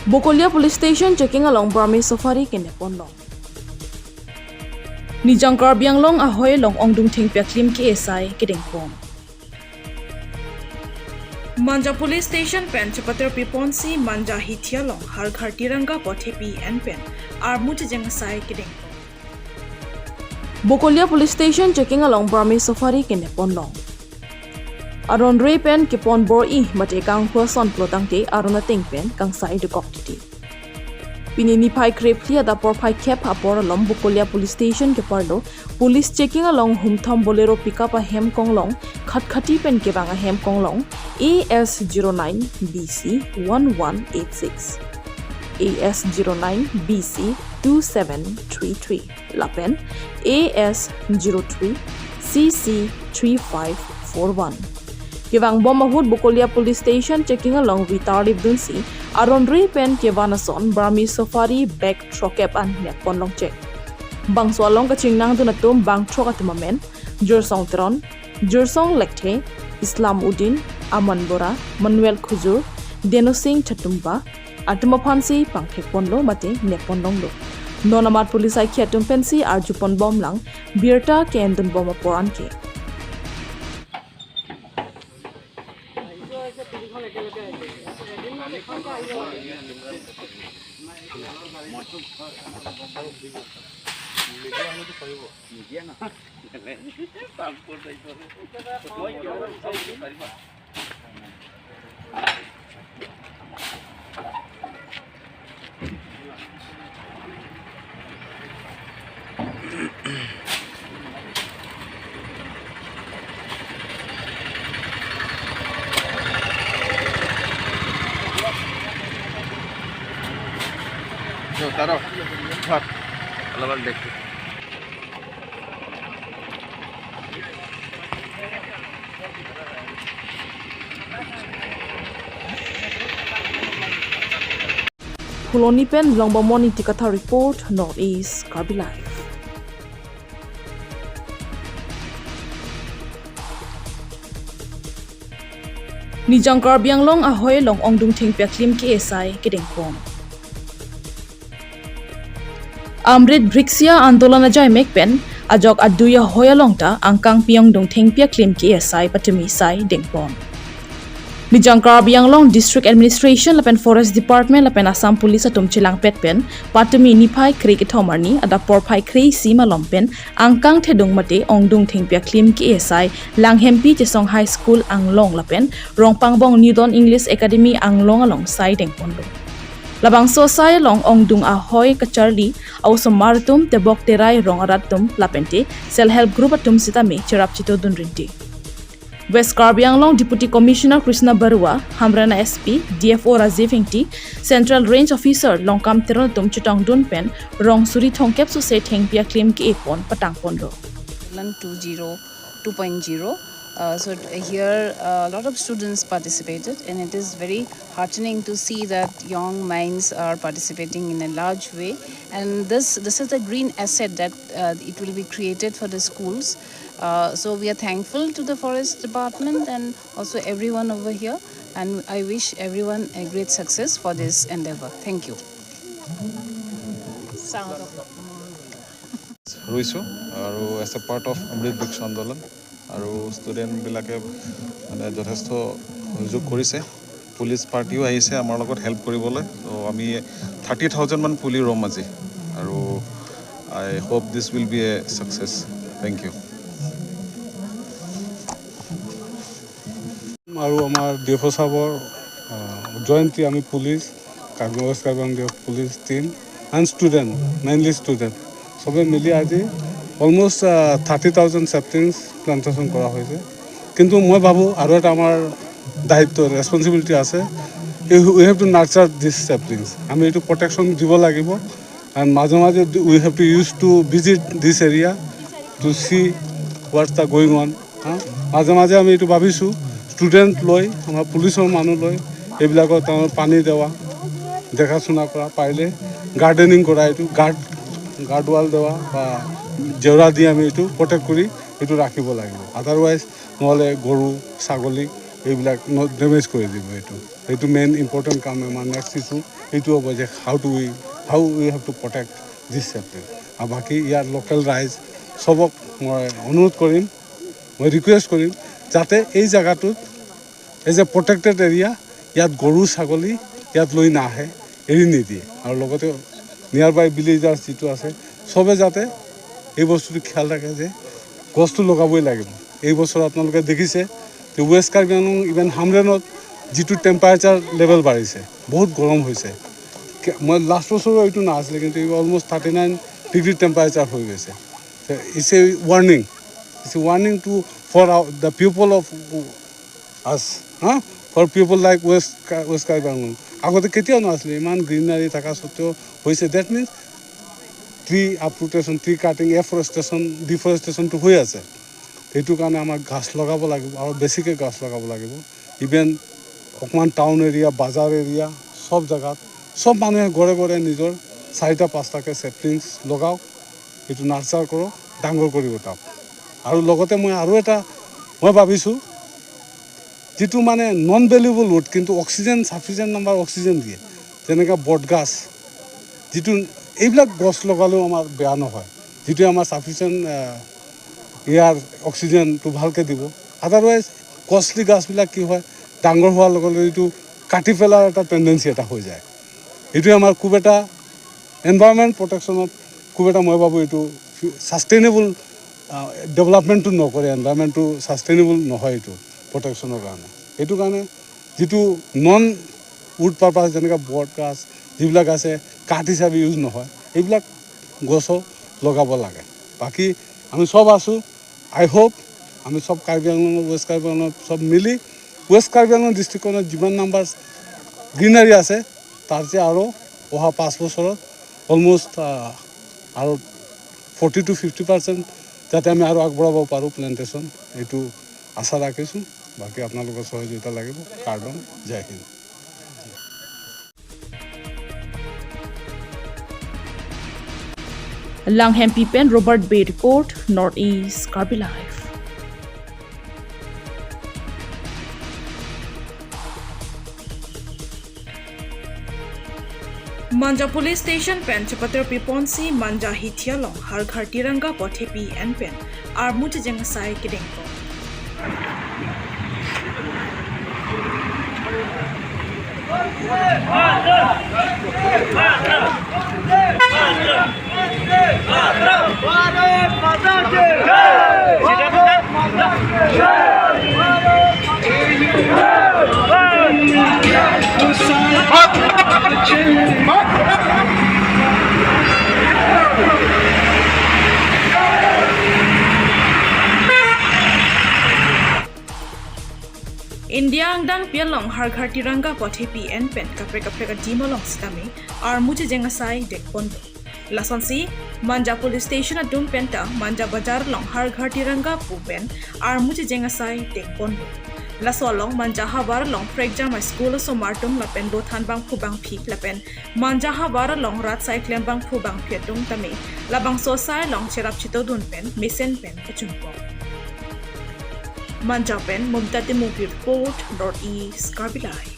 Bokolia police station checking along Brahmi safari kinepon long. Nijang Karbi long ahoy long ongdung ting pyaklim ki esai kiding pom. Manja police station pen chapatra piponsi manja hitia long har ghar tiranga pothepi and pen armut jeng sai kiding. Bokolia police station checking along Brahmi safari kinepon long. Aron Ray pen kipon bor I mate kang huason plotang te arona ting pen kang sai de kok titi. Pinini pai kreplia da por pai kep apor along Bokolia police station ke pardo police checking along humtham bolero pickup a hem konglong khatkhati pen ke banga hem konglong AS09 BC 1186 AS09 BC 2733 Lapen AS03 CC 3541 Kivang Bomahud Bokolia police station checking along Vitari Dunsi Aron Ray pen Kevanason Brahmi safari back trokep an nepon long check Bang swalong kaching nang dunatum bang trokatimamen Jursong Tron Jursong Lekte Islam Udin Aman Bora Manuel Khuzur Deno Singh Chatumba Atumapansi Pangthekponlo mate nepon long lo Nonamat police ai khiatum pensi arjupon bom lang Birta ke endun bom poran ke Taro, hot. Alaman deck. Kuloni pen longbamoni tikatha report Northeast Karbi Live. Nijang Karbi long ahoy long ongdung ting pyaklim ki esai kiding pom. Amrit Brixia Andolana Jai Mekpen Ajok Aduya Hoyalongta Angkang Piang Dong Ting Pia Klim Ki Esai Patumi Sai Dingpon. Nijang Karbi long District Administration Lapen Forest Department Lapen Assam Police Atum Chilang Petpen Patumi Nipai Krikit Homarni Ada Porpai Kri Sima Lompen Angkang Tedung Mate Ongdung Ting Pia Klim Ki Esai Lang Hempi Chesong High School Anglong Lapen Rongpangbong Newton English Academy Anglong along Sai Dingpondo. Labang sosai long ongdung ahoy kacharli au somartum te bok terai rong aratum lapente self help group atum sitame cherap chito dunrinti West Karbi long Deputy Commissioner Krishna Barua Hamrana SP DFO Rajiv Ingti Central Range Officer Longkam Terotum Chitong Dunpen Rong Suri Thongkep so se thengpia claim ki epon patang pondo 2.0 So here a lot of students participated, and it is very heartening to see that young minds are participating in a large way. And this is a green asset that it will be created for the schools. So we are thankful to the Forest Department and also everyone over here. And I wish everyone a great success for this endeavor. Thank you. As a part of Amrit Briks Andolan, আৰু student বিলাকে মানে যথেষ্ট সহযোগ কৰিছে police পাৰ্টিও আহিছে আমাৰ লগত help কৰিবলৈ সো আমি 30,000 মান পুলি ৰুম আজি আৰু I hope this will be a success thank you আৰু আমাৰ ডিএফও সাহেবৰ জয়ন্তী আমি পুলিচ কাৰ্বি পুলিচ team and student mainly student সবে মিলি আজি অলমোস্ট 30,000 saplings প্লান্টেশন করা হয়েছে কিন্তু মই ভাবো আৰু এটা আমাৰ দায়িত্ব ৰেসপন্সিবিলিটি আছে we have to nurture this saplings আমি এটো প্ৰটেকশন দিব লাগিব এণ্ড মাজে মাজে we have to use to visit this area to see what's the going on মাজে মাজে আমি এটো ভাবিছো ষ্টুডেণ্ট লৈ আমাৰ পুলিচৰ মানুহ লৈ এইবিলাকৰ পানী দেৱা দেখাশোনা কৰা পাৰিলে গাৰ্ডেনিং কৰা এটো গাৰ্ডৱাল দেৱা বা জেওৰা দি আমি এটো প্ৰটেক্ট কৰি এটো ৰাখিব লাগিব আদাৰৱাইজ নহলে গৰু ছাগলী এইবিলাক ডেমেজ কৰি দিব এইটো মেইন ইম্পৰ্টেণ্ট কাম আমাৰ নেক্সট ইছ্যু এইটো হ'ব যে হাউ উই হেভ টু প্ৰটেক্ট দিছ চেপ্টেল আৰু বাকী ইয়াৰ লোকেল ৰাইজ চবক মই অনুৰোধ কৰিম মই ৰিকুৱেষ্ট কৰিম যাতে এই জেগাটোত এজ এ প্ৰটেক্টেড এৰিয়া ইয়াত গৰু ছাগলী ইয়াত লৈ নাহে এৰি নিদিয়ে আৰু লগতে নিয়াৰ বাই ভিলেজাৰ্ছ যিটো আছে চবে যাতে এই বস্তুটো খেয়াল ৰাখে যে গছটো লগাবই লাগিব এই বছৰ আপোনালোকে দেখিছে যে ৱেষ্ট কাৰ্বি আংলং ইভেন হামৰেনত যিটো টেম্পাৰেচাৰ লেভেল বাঢ়িছে বহুত গৰম হৈছে মই লাষ্ট বছৰো এইটো নাছিলে কিন্তু অলমষ্ট 39 ডিগ্ৰী টেম্পাৰেচাৰ হৈ গৈছে it's a warning to for the people of us for people like west Karbi Anglong আগতে কেতিয়াও নাছিলে ইমান গ্ৰীনাৰী থকা স্বত্তেও হৈছে that means tree uprooting tree cutting ডিফৰেষ্টেশ্যনটো হৈ আছে সেইটো কাৰণে আমাক গছ লগাব লাগিব আৰু বেছিকৈ গছ লগাব লাগিব ইভেন অকণমান টাউন এৰিয়া বাজাৰ এৰিয়া চব জেগাত চব মানুহে ঘৰে নিজৰ 4-5টাকৈ চেপলিংছ লগাওক এইটো নাৰ্চাৰ কৰক ডাঙৰ কৰিব তাক আৰু লগতে মই ভাবিছোঁ যিটো মানে নন ভেলুৱেবল উড কিন্তু অক্সিজেন ছাফিচিয়েণ্ট নাম্বাৰ অক্সিজেন দিয়ে যেনেকৈ বটগাছ যিটো এইবিলাক গছ লগালেও আমাৰ বেয়া নহয় যিটো আমাৰ ছাফিচিয়েণ্ট ইয়াৰ অক্সিজেনটো ভালকৈ দিব আদাৰৱাইজ কষ্টলি গাছবিলাক কি হয় ডাঙৰ হোৱাৰ লগে লগে এইটো কাটি পেলাৰ এটা টেণ্ডেঞ্চি এটা হৈ যায় এইটোৱে আমাৰ খুব এটা এনভাইৰনমেণ্ট প্ৰটেকশ্যনত খুব এটা মই ভাবোঁ এইটো ছাষ্টেইনেবল ডেভেলপমেণ্টটো নকৰে এনভাইৰনমেণ্টটো ছাষ্টেইনেবল নহয় এইটো প্ৰটেকশ্যনৰ কাৰণে এইটো কাৰণে যিটো নন উড পাৰপাছ যেনেকৈ বট গাছ যিবিলাক আছে কাঠ হিচাপে ইউজ নহয় এইবিলাক গছো লগাব লাগে বাকী আমি চব আছোঁ আই হোপ আমি চব কাৰ্বি আংলঙৰ ৱেষ্ট কাৰ্বি আংলঙৰ চব মিলি ৱেষ্ট কাৰ্বি আংলং ডিষ্ট্ৰিক্টখনত যিমান নাম্বাৰ গ্ৰীনাৰী আছে তাৰ যে আৰু অহা 5 বছৰত অলমষ্ট আৰু 40 to 50% যাতে আমি আৰু আগবঢ়াব পাৰোঁ প্লেণ্টেশ্যন এইটো আশা ৰাখিছোঁ বাকী আপোনালোকৰ সহযোগিতা লাগিব carbon Jay Hind Langham Pipen Robert Bay Report Northeast Karbi Live Manja Police Station Pen Chapatra Piponsi Manja Hithialong Har Ghar Tiranga Pothepi and Pen Armut Jengasai Kidengpo India angdang pialong har ghar tiranga pothepi en pen kapre ka dimolong stami ar muche jengasai dekpondo lasonsi Manja Police Station adum penta Manja Bazar long har ghar tiranga puben ar muche jengasai dekpondo lasolong Manja Habar long Prekjam School so martum lapen do thanbang phubang phik lapen Manja Habar long rat cyclen bang phubang phietung tami labang so sai long cherap chito dun pen misen pen kachumpo Manja Pen Mumtati Movie Report Northeast Karbi Live